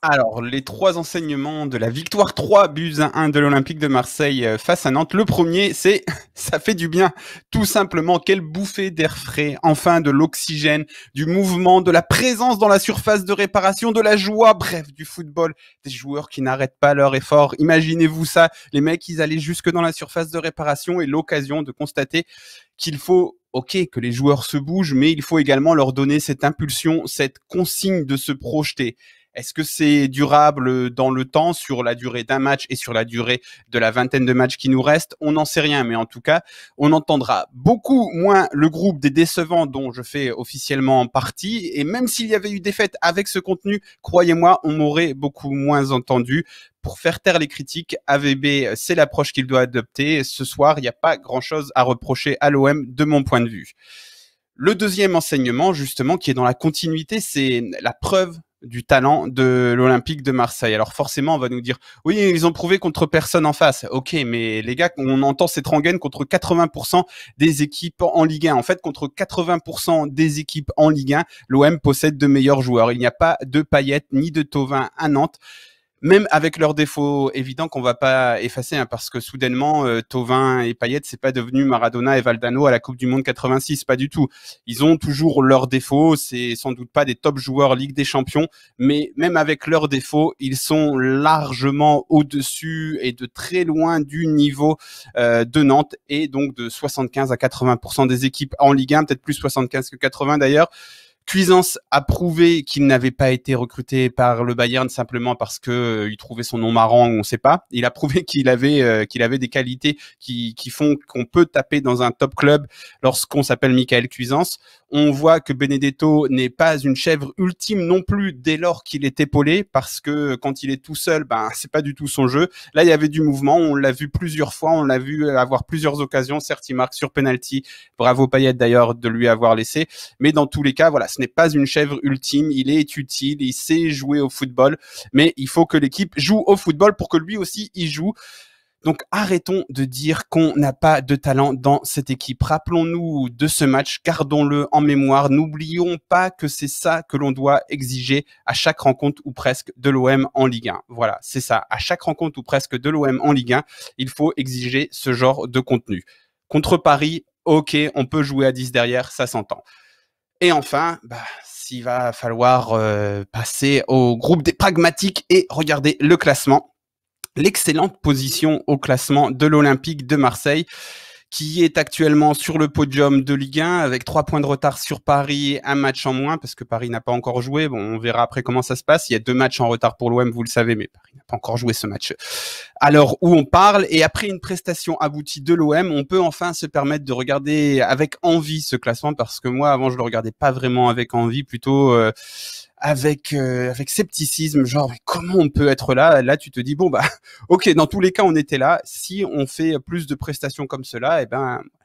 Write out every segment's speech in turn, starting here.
Alors, les trois enseignements de la victoire 3-1 de l'Olympique de Marseille face à Nantes. Le premier, c'est ça fait du bien. Tout simplement, quelle bouffée d'air frais, enfin de l'oxygène, du mouvement, de la présence dans la surface de réparation, de la joie, bref, du football, des joueurs qui n'arrêtent pas leur effort. Imaginez-vous ça, les mecs, ils allaient jusque dans la surface de réparation et l'occasion de constater qu'il faut ok, que les joueurs se bougent, mais il faut également leur donner cette impulsion, cette consigne de se projeter. Est-ce que c'est durable dans le temps, sur la durée d'un match et sur la durée de la vingtaine de matchs qui nous restent? On n'en sait rien, mais en tout cas, on entendra beaucoup moins le groupe des décevants dont je fais officiellement partie. Et même s'il y avait eu des fêtes avec ce contenu, croyez-moi, on m'aurait beaucoup moins entendu. Pour faire taire les critiques, AVB, c'est l'approche qu'il doit adopter. Ce soir, il n'y a pas grand-chose à reprocher à l'OM de mon point de vue. Le deuxième enseignement, justement, qui est dans la continuité, c'est la preuve du talent de l'Olympique de Marseille. Alors forcément, on va nous dire, oui, ils ont prouvé contre personne en face. Ok, mais les gars, on entend cette rengaine contre 80% des équipes en Ligue 1. En fait, contre 80% des équipes en Ligue 1, l'OM possède de meilleurs joueurs. Il n'y a pas de Payet ni de Thauvin à Nantes. Même avec leurs défauts évidents qu'on va pas effacer, hein, parce que soudainement, Thauvin et Payet, c'est pas devenu Maradona et Valdano à la Coupe du Monde 86, pas du tout. Ils ont toujours leurs défauts, c'est sans doute pas des top joueurs Ligue des Champions, mais même avec leurs défauts, ils sont largement au-dessus et de très loin du niveau de Nantes et donc de 75 à 80% des équipes en Ligue 1, peut-être plus 75 que 80 d'ailleurs. Cuisance a prouvé qu'il n'avait pas été recruté par le Bayern simplement parce que il trouvait son nom marrant, on ne sait pas. Il a prouvé qu'il avait des qualités qui font qu'on peut taper dans un top club lorsqu'on s'appelle Michael Cuisance. On voit que Benedetto n'est pas une chèvre ultime non plus dès lors qu'il est épaulé, parce que quand il est tout seul, c'est pas du tout son jeu. Là, il y avait du mouvement, on l'a vu plusieurs fois, on l'a vu avoir plusieurs occasions. Certes, il marque sur penalty. Bravo Payet d'ailleurs de lui avoir laissé. Mais dans tous les cas, voilà, ce n'est pas une chèvre ultime, il est utile, il sait jouer au football, mais il faut que l'équipe joue au football pour que lui aussi y joue. Donc arrêtons de dire qu'on n'a pas de talent dans cette équipe. Rappelons-nous de ce match, gardons-le en mémoire. N'oublions pas que c'est ça que l'on doit exiger à chaque rencontre ou presque de l'OM en Ligue 1. Voilà, c'est ça. À chaque rencontre ou presque de l'OM en Ligue 1, il faut exiger ce genre de contenu. Contre Paris, ok, on peut jouer à 10 derrière, ça s'entend. Et enfin, s'il va falloir passer au groupe des pragmatiques et regarder le classement. L'excellente position au classement de l'Olympique de Marseille, qui est actuellement sur le podium de Ligue 1 avec 3 points de retard sur Paris, un match en moins parce que Paris n'a pas encore joué. Bon, on verra après comment ça se passe. Il y a 2 matchs en retard pour l'OM, vous le savez, mais Paris n'a pas encore joué ce match. À l'heure où on parle, et après une prestation aboutie de l'OM, on peut enfin se permettre de regarder avec envie ce classement, parce que moi, avant, je le regardais pas vraiment avec envie, plutôt avec scepticisme, genre mais comment on peut être là? Là, tu te dis bon ok, dans tous les cas, on était là. Si on fait plus de prestations comme cela,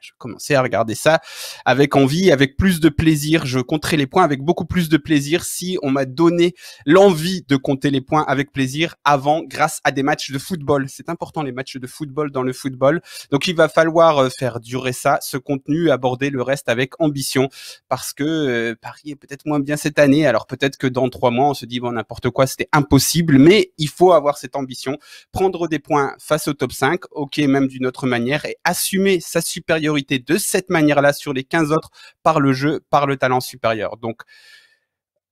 je commençais à regarder ça avec envie, avec plus de plaisir. Je compterai les points avec beaucoup plus de plaisir si on m'a donné l'envie de compter les points avec plaisir avant, grâce à des matchs de football. C'est important, les matchs de football dans le football. Donc il va falloir faire durer ça, ce contenu, aborder le reste avec ambition, parce que Paris est peut-être moins bien cette année. Alors peut-être que dans 3 mois, on se dit n'importe quoi, c'était impossible, mais il faut avoir cette ambition, prendre des points face au top 5, ok, même d'une autre manière, et assumer sa supériorité de cette manière-là sur les 15 autres par le jeu, par le talent supérieur. Donc,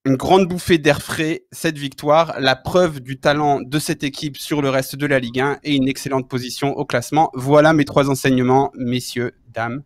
une grande bouffée d'air frais, cette victoire, la preuve du talent de cette équipe sur le reste de la Ligue 1 et une excellente position au classement. Voilà mes 3 enseignements, messieurs, dames.